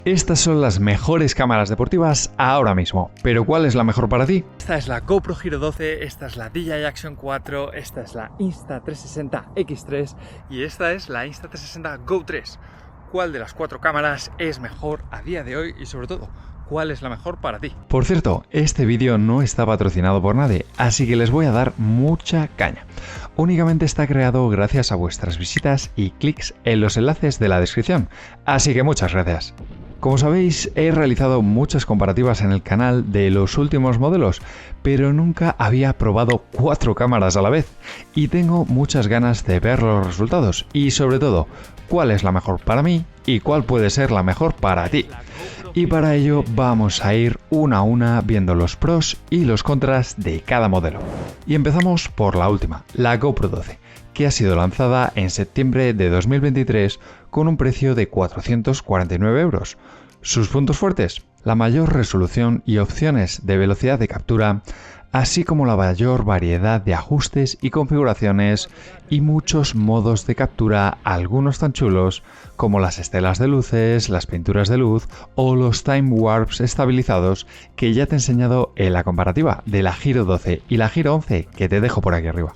Estas son las mejores cámaras deportivas ahora mismo, pero ¿cuál es la mejor para ti? Esta es la GoPro Hero 12, esta es la DJI Action 4, esta es la Insta360 X3 y esta es la Insta360 Go 3. ¿Cuál de las cuatro cámaras es mejor a día de hoy y sobre todo, cuál es la mejor para ti? Por cierto, este vídeo no está patrocinado por nadie, así que les voy a dar mucha caña. Únicamente está creado gracias a vuestras visitas y clics en los enlaces de la descripción, así que muchas gracias. Como sabéis, he realizado muchas comparativas en el canal de los últimos modelos, pero nunca había probado cuatro cámaras a la vez y tengo muchas ganas de ver los resultados y sobre todo, cuál es la mejor para mí y cuál puede ser la mejor para ti. Y para ello vamos a ir una a una viendo los pros y los contras de cada modelo. Y empezamos por la última, la GoPro 12, que ha sido lanzada en septiembre de 2023 con un precio de 449 €. Sus puntos fuertes, la mayor resolución y opciones de velocidad de captura, así como la mayor variedad de ajustes y configuraciones y muchos modos de captura, algunos tan chulos como las estelas de luces, las pinturas de luz o los time warps estabilizados que ya te he enseñado en la comparativa de la Hero 12 y la Hero 11 que te dejo por aquí arriba.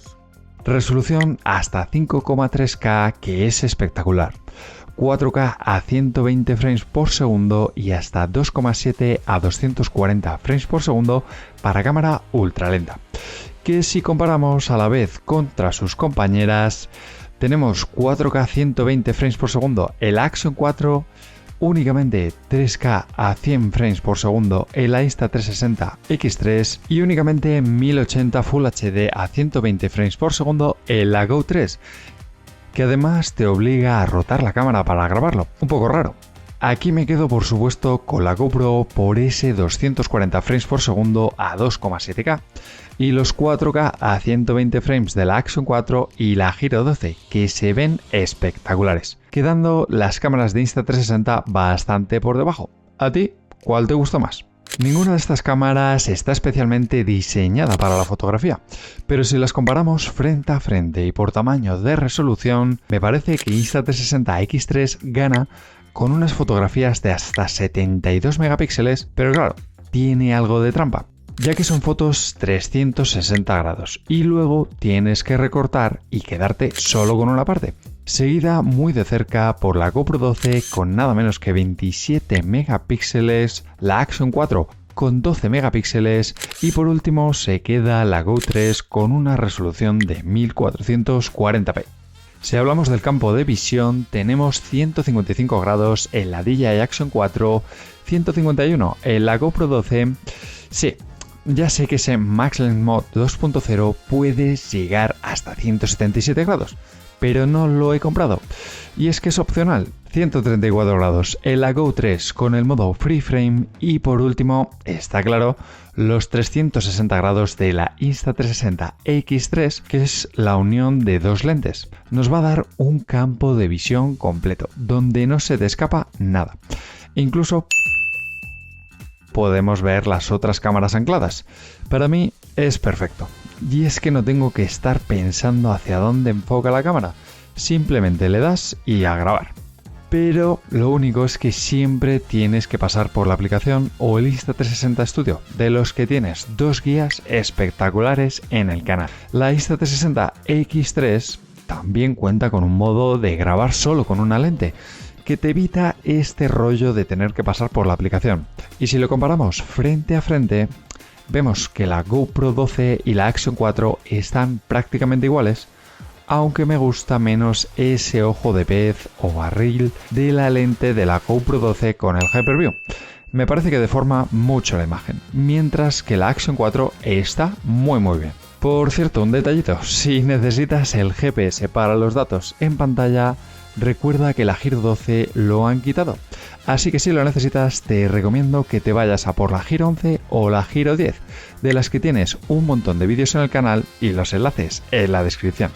Resolución hasta 5,3K que es espectacular. 4K a 120 frames por segundo y hasta 2,7 a 240 frames por segundo para cámara ultra lenta. Que si comparamos a la vez contra sus compañeras, tenemos 4K 120 frames por segundo el Action 4, únicamente 3K a 100 frames por segundo en la Insta360 X3 y únicamente 1080 Full HD a 120 frames por segundo en la Go 3, que además te obliga a rotar la cámara para grabarlo, un poco raro. Aquí me quedo por supuesto con la GoPro por ese 240 frames por segundo a 2,7K y los 4K a 120 frames de la Action 4 y la Hero 12 que se ven espectaculares, quedando las cámaras de Insta360 bastante por debajo. ¿A ti cuál te gusta más? Ninguna de estas cámaras está especialmente diseñada para la fotografía, pero si las comparamos frente a frente y por tamaño de resolución, me parece que Insta360 X3 gana con unas fotografías de hasta 72 megapíxeles, pero claro, tiene algo de trampa, ya que son fotos 360 grados y luego tienes que recortar y quedarte solo con una parte, seguida muy de cerca por la GoPro 12 con nada menos que 27 megapíxeles, la Action 4 con 12 megapíxeles y por último se queda la Go 3 con una resolución de 1440p. Si hablamos del campo de visión, tenemos 155 grados en la DJI Action 4, 151 en la GoPro 12. Sí, ya sé que ese Max Lens Mode 2.0 puede llegar hasta 177 grados, pero no lo he comprado. Y es que es opcional, 134 grados en la Go 3 con el modo Free Frame y por último, está claro, los 360 grados de la Insta360 X3, que es la unión de dos lentes. Nos va a dar un campo de visión completo, donde no se te escapa nada. Incluso podemos ver las otras cámaras ancladas. Para mí es perfecto. Y es que no tengo que estar pensando hacia dónde enfoca la cámara. Simplemente le das y a grabar. Pero lo único es que siempre tienes que pasar por la aplicación o el Insta360 Studio, de los que tienes dos guías espectaculares en el canal. La Insta360 X3 también cuenta con un modo de grabar solo con una lente, que te evita este rollo de tener que pasar por la aplicación. Y si lo comparamos frente a frente, vemos que la GoPro 12 y la Action 4 están prácticamente iguales, aunque me gusta menos ese ojo de pez o barril de la lente de la GoPro 12 con el Hyperview. Me parece que deforma mucho la imagen, mientras que la Action 4 está muy bien. Por cierto, un detallito, si necesitas el GPS para los datos en pantalla, recuerda que la Hero 12 lo han quitado, así que si lo necesitas te recomiendo que te vayas a por la Hero 11 o la Hero 10, de las que tienes un montón de vídeos en el canal y los enlaces en la descripción.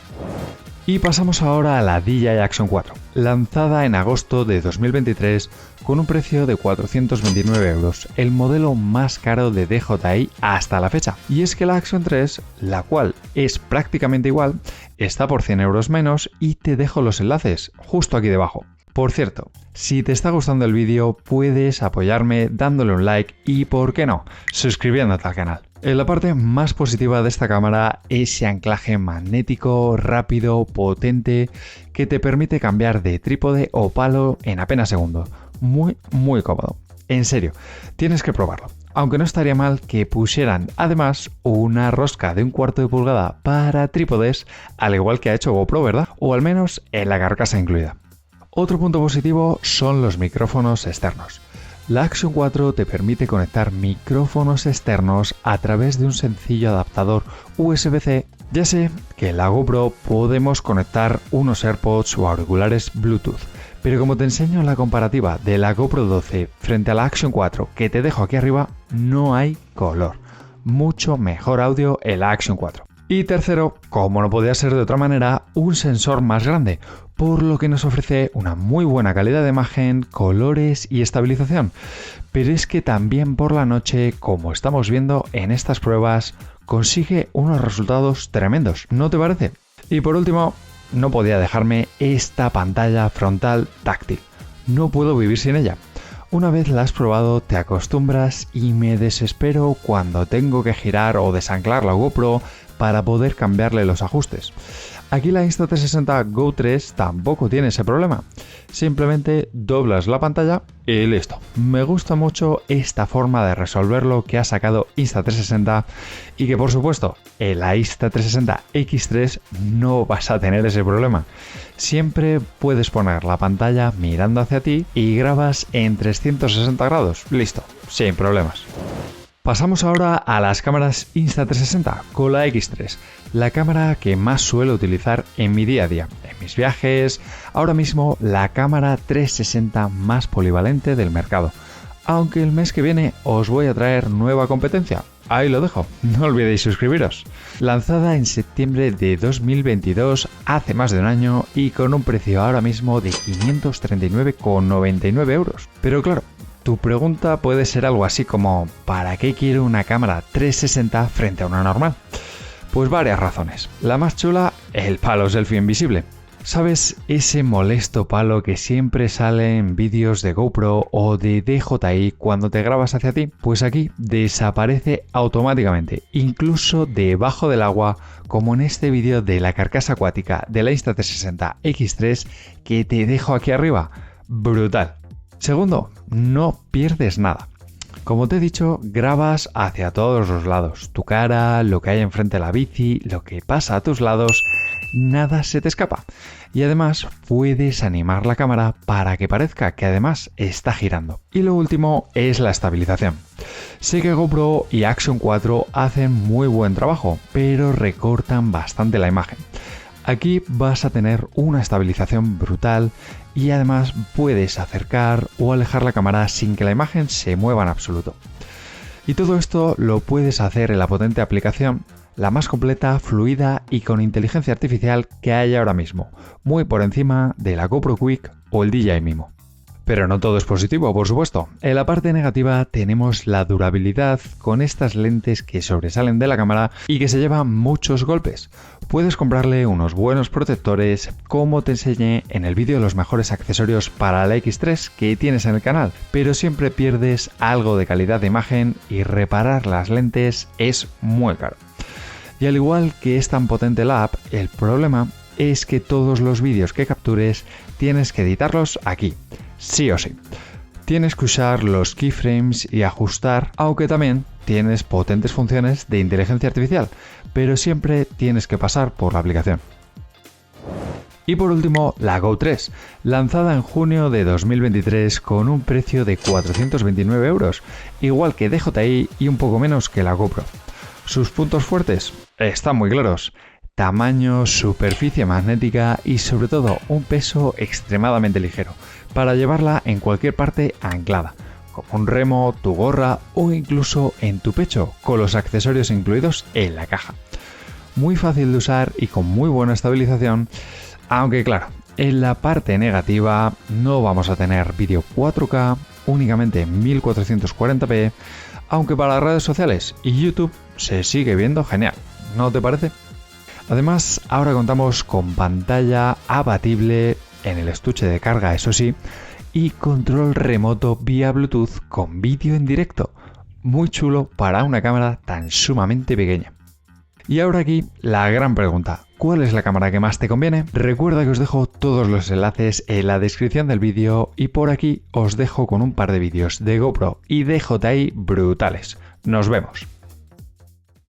Y pasamos ahora a la DJI Action 4, lanzada en agosto de 2023 con un precio de 429 €, el modelo más caro de DJI hasta la fecha. Y es que la Action 3, la cual es prácticamente igual, está por 100 € menos y te dejo los enlaces justo aquí debajo. Por cierto, si te está gustando el vídeo, puedes apoyarme dándole un like y, ¿por qué no?, suscribiéndote al canal. La parte más positiva de esta cámara es ese anclaje magnético, rápido, potente, que te permite cambiar de trípode o palo en apenas segundos. Muy cómodo. En serio, tienes que probarlo. Aunque no estaría mal que pusieran además una rosca de 1/4 de pulgada para trípodes, al igual que ha hecho GoPro, ¿verdad? O al menos en la carcasa incluida. Otro punto positivo son los micrófonos externos. La Action 4 te permite conectar micrófonos externos a través de un sencillo adaptador USB-C. Ya sé que en la GoPro podemos conectar unos AirPods o auriculares Bluetooth, pero como te enseño la comparativa de la GoPro 12 frente a la Action 4 que te dejo aquí arriba, no hay color. Mucho mejor audio en la Action 4. Y tercero, como no podía ser de otra manera, un sensor más grande, por lo que nos ofrece una muy buena calidad de imagen, colores y estabilización. Pero es que también por la noche, como estamos viendo en estas pruebas, consigue unos resultados tremendos, ¿no te parece? Y por último, no podía dejarme esta pantalla frontal táctil. No puedo vivir sin ella. Una vez la has probado, te acostumbras y me desespero cuando tengo que girar o desanclar la GoPro para poder cambiarle los ajustes. Aquí la Insta360 Go 3 tampoco tiene ese problema. Simplemente doblas la pantalla y listo. Me gusta mucho esta forma de resolverlo que ha sacado Insta360 y que, por supuesto, en la Insta360 X3 no vas a tener ese problema. Siempre puedes poner la pantalla mirando hacia ti y grabas en 360 grados. Listo, sin problemas. Pasamos ahora a las cámaras Insta360 con la X3, la cámara que más suelo utilizar en mi día a día, en mis viajes, ahora mismo la cámara 360 más polivalente del mercado. Aunque el mes que viene os voy a traer nueva competencia. Ahí lo dejo, no olvidéis suscribiros. Lanzada en septiembre de 2022, hace más de un año y con un precio ahora mismo de 539,99 euros. Pero claro, tu pregunta puede ser algo así como ¿para qué quiero una cámara 360 frente a una normal? Pues varias razones. La más chula, el palo selfie invisible. ¿Sabes ese molesto palo que siempre sale en vídeos de GoPro o de DJI cuando te grabas hacia ti? Pues aquí desaparece automáticamente, incluso debajo del agua, como en este vídeo de la carcasa acuática de la Insta360 X3 que te dejo aquí arriba. Brutal. Segundo, no pierdes nada. Como te he dicho, grabas hacia todos los lados. Tu cara, lo que hay enfrente de la bici, lo que pasa a tus lados, nada se te escapa. Y además puedes animar la cámara para que parezca que además está girando. Y lo último es la estabilización. Sé que GoPro y Action 4 hacen muy buen trabajo, pero recortan bastante la imagen. Aquí vas a tener una estabilización brutal y además puedes acercar o alejar la cámara sin que la imagen se mueva en absoluto. Y todo esto lo puedes hacer en la potente aplicación, la más completa, fluida y con inteligencia artificial que hay ahora mismo, muy por encima de la GoPro Quik o el DJI Mimo. Pero no todo es positivo, por supuesto. En la parte negativa tenemos la durabilidad con estas lentes que sobresalen de la cámara y que se llevan muchos golpes. Puedes comprarle unos buenos protectores, como te enseñé en el vídeo de los mejores accesorios para la X3 que tienes en el canal, pero siempre pierdes algo de calidad de imagen y reparar las lentes es muy caro. Y al igual que es tan potente la app, el problema es que todos los vídeos que captures tienes que editarlos aquí. Sí o sí. Tienes que usar los keyframes y ajustar, aunque también tienes potentes funciones de inteligencia artificial, pero siempre tienes que pasar por la aplicación. Y por último, la Go 3, lanzada en junio de 2023 con un precio de 429 euros, igual que DJI y un poco menos que la GoPro. Sus puntos fuertes están muy claros. Tamaño, superficie magnética y sobre todo un peso extremadamente ligero para llevarla en cualquier parte anclada, como un remo, tu gorra o incluso en tu pecho con los accesorios incluidos en la caja. Muy fácil de usar y con muy buena estabilización, aunque claro, en la parte negativa no vamos a tener vídeo 4K, únicamente 1440p, aunque para las redes sociales y YouTube se sigue viendo genial, ¿no te parece? Además, ahora contamos con pantalla abatible en el estuche de carga, eso sí, y control remoto vía Bluetooth con vídeo en directo. Muy chulo para una cámara tan sumamente pequeña. Y ahora aquí la gran pregunta, ¿cuál es la cámara que más te conviene? Recuerda que os dejo todos los enlaces en la descripción del vídeo y por aquí os dejo con un par de vídeos de GoPro y DJI brutales. Nos vemos.